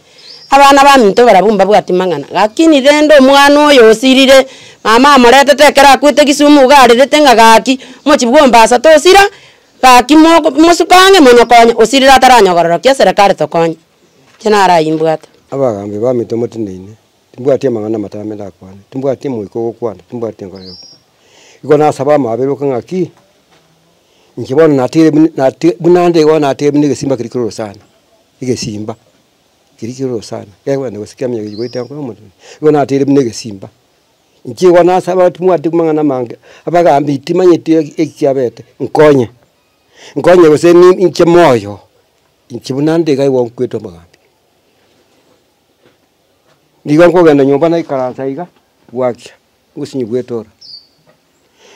abana ba minto barabumba bwati mangana lakini rendo mwana oyo osirire mama amorete tekera kwite Kisumu garire ngagaki mochibwomba asa tosira gaki musukange monyokonya osirira taranyogorora kia serikali tokonya kenara imbwata abagambe ba minto motinene timbwatie mangana matame ndakwane timbwatie mwiko gukwana timbwatie ngorero igona saba mabero kangaki nkibona natire bunande gona natire nige simba kirikiro sana igesimba kirikiro sana yewe ndo sikamye gigwete ngo muntu igona natire nige simba nkibona saba timwati mangana mange abagambi timanyete ekiabete nkonye gose ni nkemoyo nkibunande gai wonkweto magambi ndiga nkogenda nyumba na ikaransa iga wakia gusinyi gwetora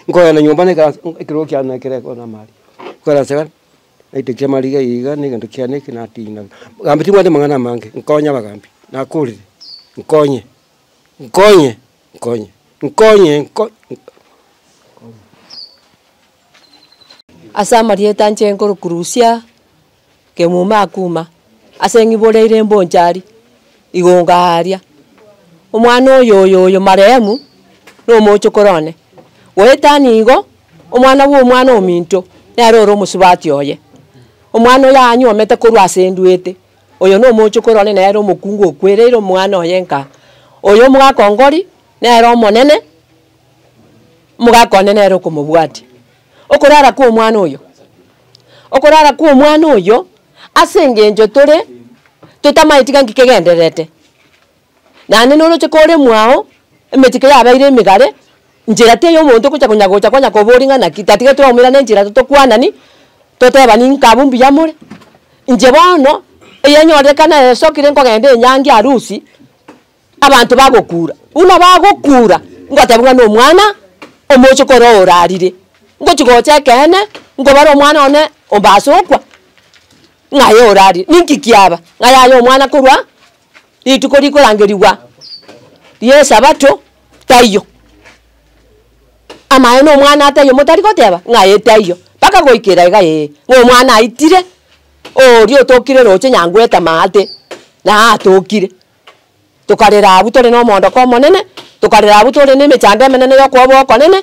nkogenda nyumba na ikiro kya na kire kona mali karansa aite mali iga ni gendo kya ne kinatina gambi timwande mangana mange nkonya bagambi nakurire nkonye asa marieta nchenkoro kurusia kemuma kuma asengi boleire mbonjari igongaria omwana oyo maremu no mochokorone wetani igo omwana bwo omwana ominto neroro omusubati oye omwana yanyu omete korwa asenduete oyo no mochokorone nero omokungu okwereire omwana oyenka oyo mugakongori nero monene mugakone nero komobwati okorara kwa omwana oyo okorara kwa omwana oyo ase engencho tore tutamaitiga ngikegenderete nane noroche kore mwao emetike yabaire emigare njira te yo omonto kucha kunyagocha kwanya koboringa na kitatiga twamira nenjira tutokwanani totebani nkabumbi yamure nje bono eyanyorekana esokire nkogende enyangi arusi abantu bagokura una bagokura ngotebwa no mwana omocho koro orarire ngochigocha kene ngobara omwana one ombasokwa ngaye orari ninkikiaba ngayayo omwana kurwa ituko likorangeriwa yesabato tayo amaye no mwana atayo motari goteba ngaye tayo paka goikira igaye ngo mwana aitire orio tokire roche nyangweta mate na atokire tukarera abutore no mondo ko monene tukarera abutore ne mechande menene yo kwobo konene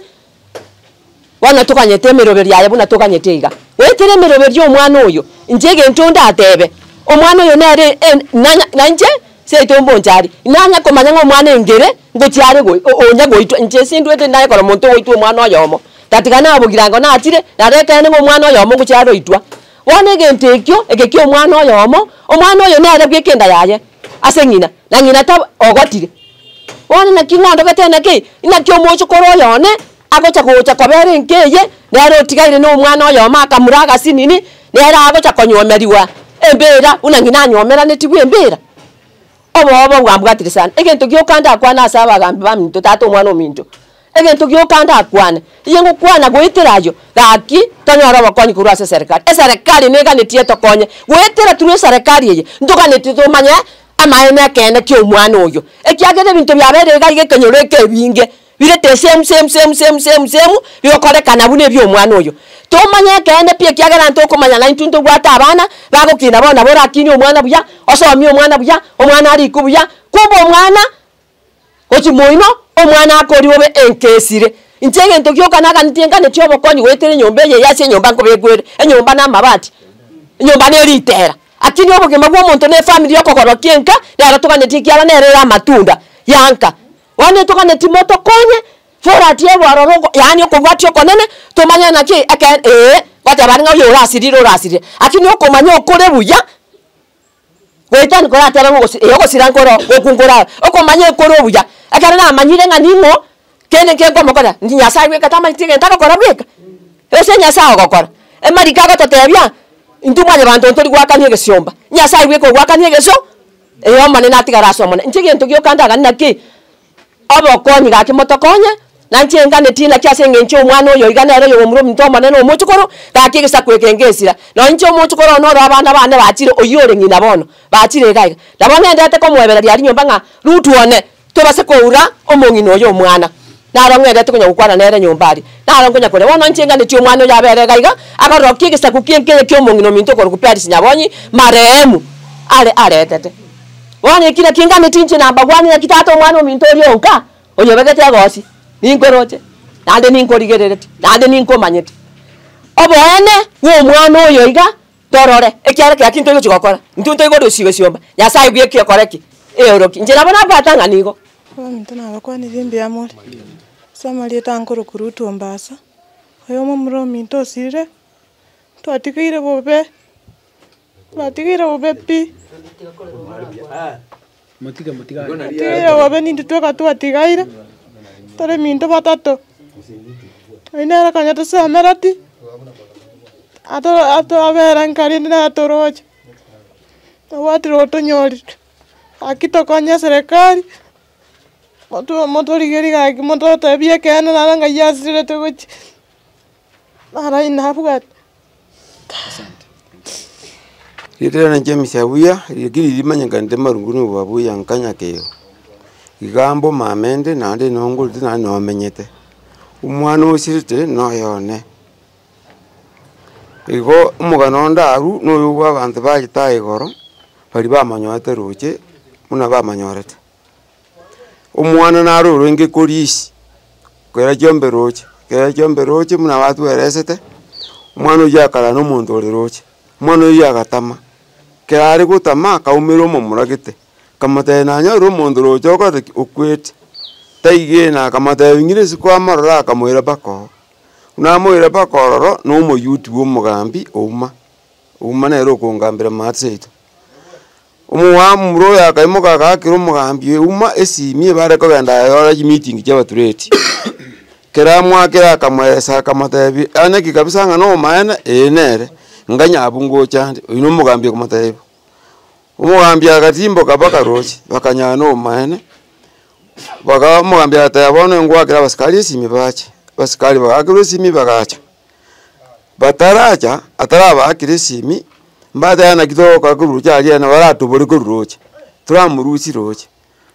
wana tukanyete miroberi yaye buna tukanyete iga wetire miroberi omwana oyo njege ntonda atebe omwana oyo nere nanje seito mbonjari nanya komanya ngo mwana engere ngochiare go onya goitwa nje sindwete naye kora muntu goitwa mwana oyomo tatigana abugirango na atire nareka ene ngo mwana oyomo ngochiare itwa wana gentekyo egekyo mwana oyomo omwana oyo nere gwekenda yaye asengina na ngina ta ogotire wana na kingondo gatena ke ina kyo mocho koroyone agocha gocha kobere nkeye nero tigaire no mwana oyomo akamuraga sinini nero agocha konyomeriwa embera una ngina nyomera netibwe embera obo bwambwatire sana egento gyokanda akwana asaba gambi baminto tato mwana ominto egento gyokanda akwana yengo kwana goiterayo gaki tanyora bakoni kurasa serikali serikali nega netie tokonye goitera turu serikali ye ndoka netito manya amaene kene kyo mwana oyo ekiagere binto byabere gaige kenyoreke binge birete same biyokore kana bune byo mwana oyo tomanya kene pie kiagera ntoko manya na intunto gwata abana bagokina bona bora kini omwana buya osomi omwana buya omwana ari kubuya kubo omwana ochi moino omwana akori obe enkesire inchege ntokyo kana kanitenga ne tyobo konyi wetere nyombe ye yase nyomba nkobegwere enyomba na mabati nyomba ne litera akini oboge magwo omonto ne family yoko korokienka ya toka netikiala ne rera matunda yanka wane toka netimoto konye fora tie bwaroro yani okobwatyo konene tomanya naki aka kwata bari ngayo rasiri akini okomanya okore buya goitani kora atera ngo yoko sirankoro okungora okomanya okore buya akara na manyire nganimo kene kego mokora ndinyasa gwe katama itige ntaka kora bweka ese nyasa ogokora emarika gototebya intumanye bantu ntori gwakanie gesiomba nyasa gwe ko gwakanie geso eyo manene atigara somone ntige ntugyo kandaga naki abo konyi gaki motokonye nantie ngane tina kyase ngencho omwana oyo igana ero yo muro minto manene omuchukoro gaki gisa kwekengesira no ncho omuchukoro no abana bane bachire oyore ngina bono bachire gaiga ndabona ndete ko mwebera lyari nyomba nga rutuone tobase koura omongino oyo omwana naro ngende tukunya gukwana nere nyombari naro ngonya kore wono nchenga ne tyo mwana ya bere gaiga akarokie gisa kukienke kyo mongino minto ko kupari sinyabonyi marehemu ale tete wone kina kinga ne tinche namba gwani ya kitato mwana minto ryonka oyo begete agosi ninkweroche nande ninkorigererete nande ninkomanyete obone wo mwana oyo iga torore ekyara kya kinto gikokora ntunto igodo siwe siomba nyasaye gwiekye koreki eoroki njira bona batanga nigo Mtana abakwani bimbe amore. Samali tankoro kurutu ombasa. Oyo momro minto sire. Twatikire bobe. Twatikire bobe pi. Motiga. Tire bobe nindu tweka twatigaire. Tore minto batato. Ainera kanyata samerati. Ato avera nkari na toroje. Watu roto nyori. Akito konya serikali. Moto rigeri gaki moto tabia kana nanga yasire to gochi ara inabugat Ritera na James abuya rigiri limanya kande marungunu babuya nkanya keyo igambo mamende nande nongol tina no menyete umwana osirite no yone igo umuganonda aru no yuwa abantu bagitaye goro bari bamanyote ruche muna bamanyorete umwana naro rwenge korisi kwera jombe roche muna watu eresete umwana yakara no muntu roche umwana yagatama kerari gutama kaumiro mumuragite kamate nanya ro muntu roche okwete taige na kamate ngire sikwa marora kamwera bako namwira pakororo no youth wo mugambi uma nero kungambira matseito umuhamuro yakaimuka kakiro mugambi uma esimie bare ko genda yora meeting y'abatureti kera mwakira kamwesa kamatebi anaki kabisa ngano maana enere nganya abungo cyane uyu mugambi ko matebi umugambi agatimbo kabaka rochi bakanyano maana baka mugambi atayabone ngwakira basikali simi bache basikali bakakiro simi bakacha bataracha ataraba akirisimi mbada yana kitoko kurucha ali na baratu buri kurucha turamuruchi roche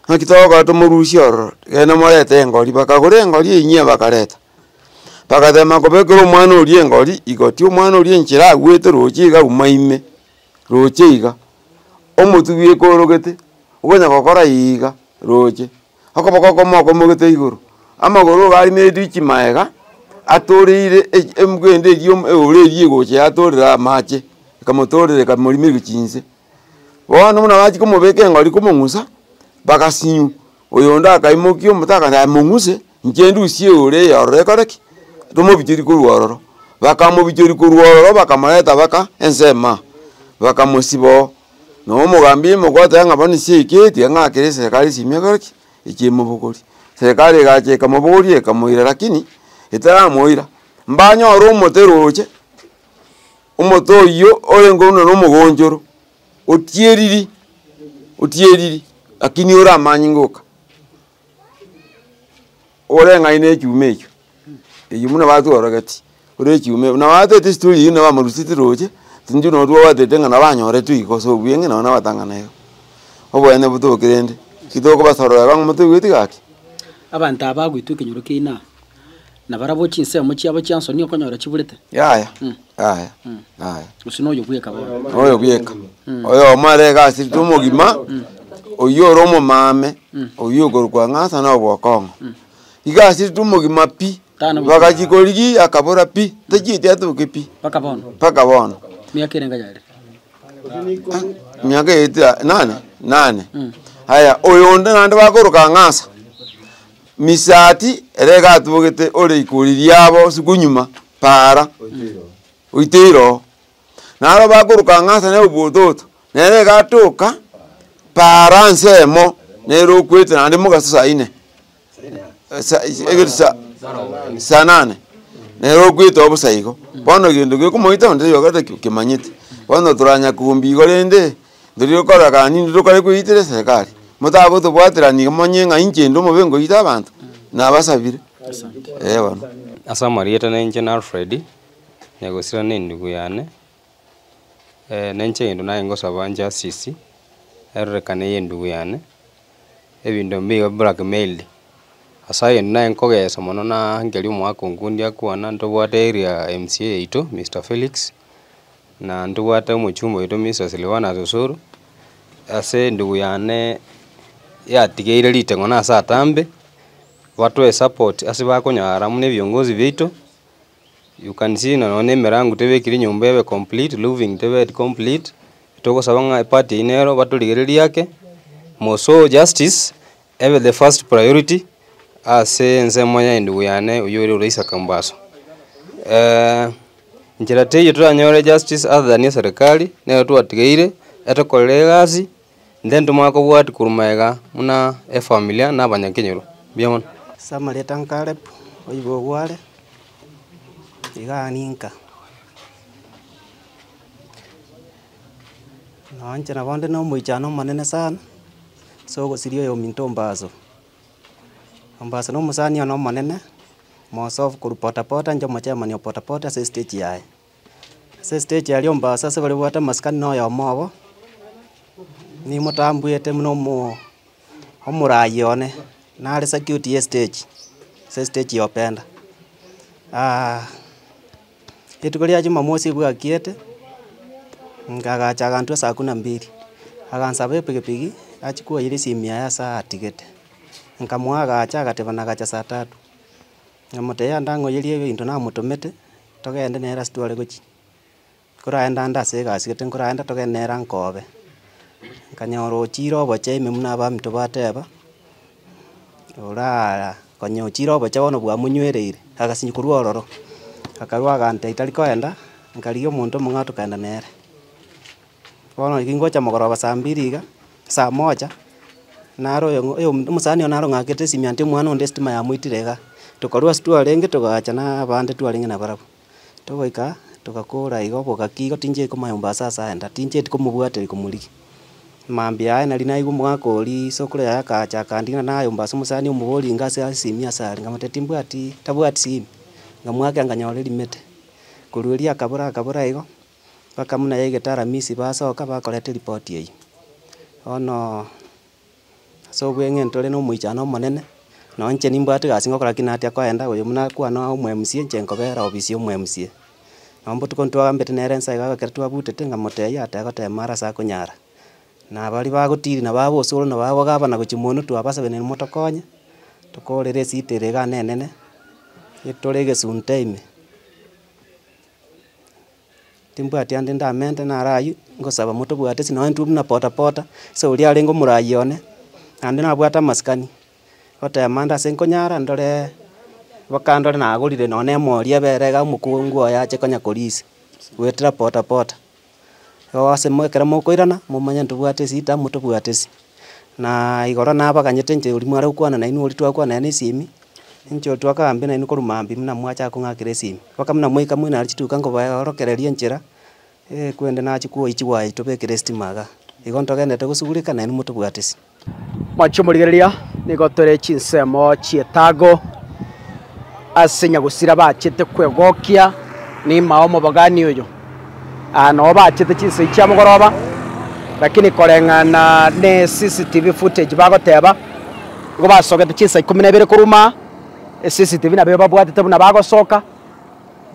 ha kitoko tumuruchi oro ena morete ngori bakagore ngori inye bakareta bakadema kobekero mwana uri ngori igoti umwana uri nchira gwete roche ga umaime roche iga omutubiye korogete ugonya gokora iga roche akoboko komoko mogete iguru amagoro gari medichi maega atorire emgwende yom eureri goche atorira mache kamotorire kamurimi gukinze bona muna bachi kumubeke ngori kumungusa bakasinyu oyonda akaimokyo mutaka na munguse ngendu usie ore yore kareki tomo bijiri kuruororo bakamubijiri kuruororo bakamareta baka ensema bakamusibo no mugambi mugota ngabani siketi ngakire serikali simye kareki ikimubukuri serikali gache kamuburi kamuira lakini itaramuira mbanyo ro moteroche umutoyo orengono no mugonjoro utieriri akini ora manyingoka orenga ine chumecho eyumuna batu oragati ore chume na wate story ine ba marusiti roche tinju no duwa wate tenga na banyore tu ikoso buyenge na batanga nayo obwene buto kirende kitoko basoro bang mutu witi gaki abantu abagwitu kinyoro kina na barabo chinse mu cyabo cyanso niyo konyora kiburete aya usino yo buyeka bo oyo buyeka oyo mare ga situmugima oyo romo mame oyo gorwa ngasa na obwakong iga situmugima pi bakajikoligi akabora pi tajite atuke pi paka bono miaka renga yale miaka ita nane haya oyo ndanda bakoroka ngasa misati erega atubugete ore ikuri yabo sikunyuma para uitiro naro bakuruka ngasa ne ubutoto nerega atuka para nsemo nero kwete nandi mugasa ine sanane nero kwete obusaiko bono gindu gikumoita onde yogata kimanyite bono turanya kumbi gorende ndiri ukora kani ndukore kuitire serikali mutago tubwatira ni monyenga inchendo mubengo ita abantu nabasabire bano asamarieta nenche na Alfred nyagosira nindugu yane nenche ndo naye ngosaba justice erekane yendugu yane ebindo mbiga blackmail asaye naye nkogesa mono na ngeli mwako ngundi akwana ndobwate area MCA ito Mr Felix na ndobwate muchumo ito Mr Silwana Zosoro ase ndugu yane yatigeire litengo na saa tambe watu support asibakonyara mune viongozi vito you can see na nemerangu tebe kiri nyumba ebe complete living tebe complete toko sabanga party inero batuligereri yake moso justice ebe the first priority ase nsemonya ndugu yane uyore uraisa kambaso njirate yetu anyore justice other than serikali ne watu atigeire etokolegazi ndendo mwako bwati kurumaega muna familia na banyakenyero biamon Samareta Nkalep oibo gwale iganinka nanje na bonde no muichano manene sana so gosirio yo mintombazo ambaso no musani no manene mosof kurupota pota njo machama ni pota pota se stage yae se stage yali ombasa se bali wata maskani no yo mobo ni mutambuyete muno mu omurayone na security stage stage yopenda itukolia Jumamosi bwa kiete ngagacha gantu saa 12 agansabe pikipiki achikuwa ile simia ya saa tikete nkamwaga acha gatebana gacha saa 3 ngamuteya ndango yelie bintu na mutomete togende nera stwale gochi kuraenda ndase gasigete kuraenda togende nera nkobe kanyoro chiro boche memuna ba mito bateba ora konyo chiro boche bono bwa munywereire agasinyi kuruororo akarwa agante itari koenda nkarigia omonto omong'ao tokaenda nere bono igo ngocha mogoroba saa 2 iga saa 1 naro oyo omusani oyo naro ng'akete esimi ante omwana onde estima yamoitire iga tokorwa ase twarenge togacha na abande twarenge na barabwo togoika togakora igo bogaki igo tinche komayomba asa aenda tinche komobwateri komorigi mambia aye nari naigwa omogaka oria isokoro yaye akacha akandigana nayomba ase omusani omobori inga ase esimi asare ngamate timbwati tabwati simi ngamwake nganyora erimete korwa eria akabora igo mpaka muna yaigete aramisi basoka bakoreta ripoti eywo bono ase obweng'e ntore na omoichano omonene no inche nimbwate gasi ngokora ki natia koenda oyo muna kwana omo-MCA inche nkobera obisi omo-MCA no botuko ntwagambete nere ensa iga ekero twabutete ngamotebia ategoteba mara ase akonyara na bari bagotiri na baba osoro na baba gabana gochia mono twabasabeni motokonye tokorera esite ere iga enene etore egesunta ime timbwati ande ndamente naro aywo ngosaba motobwate ase nonye ntwe buna potapota ase oria arenge omorai one ande nabwate amasikani goteba mande ase nkonyara ndore mpaka ndore nagorire nonye emori ebere iga omokungu oyo ache konya korisia gwetera potapota igo ase ekero mokoirana momanye ntobwate esita motobwate esi na igoro nabaganyete inche oria mware gokwana nainwe oria twakwana na esimi inche oria twakagambia nainwe korwa mambia muna mwachaka kong'akera esimi mpaka muna moika moina aria chituka nkobaorokereria enchera kwende nachi kwoi chiwayi tobekere estima iga igo ntogendete gosugureka nainwe motobwate esi mwachi omorigereria nigo tore chinsemo chietago ase nyagusira bachete kwegokia ni mao mobogani oyo no bachete chinsei chia mogoroba lakini koreng'ana ne CCTV footage bagoteba igo basogete chinsai 12 koruma CCTV nabeo babwatete buna bagosoka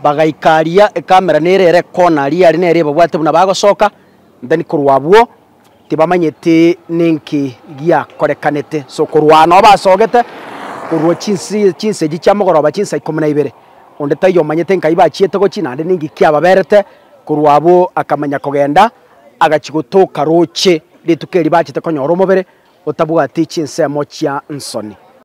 bagaikaria ekamera nerere kona riari nere babwate buna bagosoka then korwa bwo tibamanyete ninki giakorekanete so korwa no basogete korwa chinse chia mogoroba chinsai 12 onde tayo manyete nkai bachiete gochina nde ningi kiababerete korwa bwo akamanya kogenda agachigotoka roche ritukeri bachete konyora omobere otabwati chinsemo chia nsoni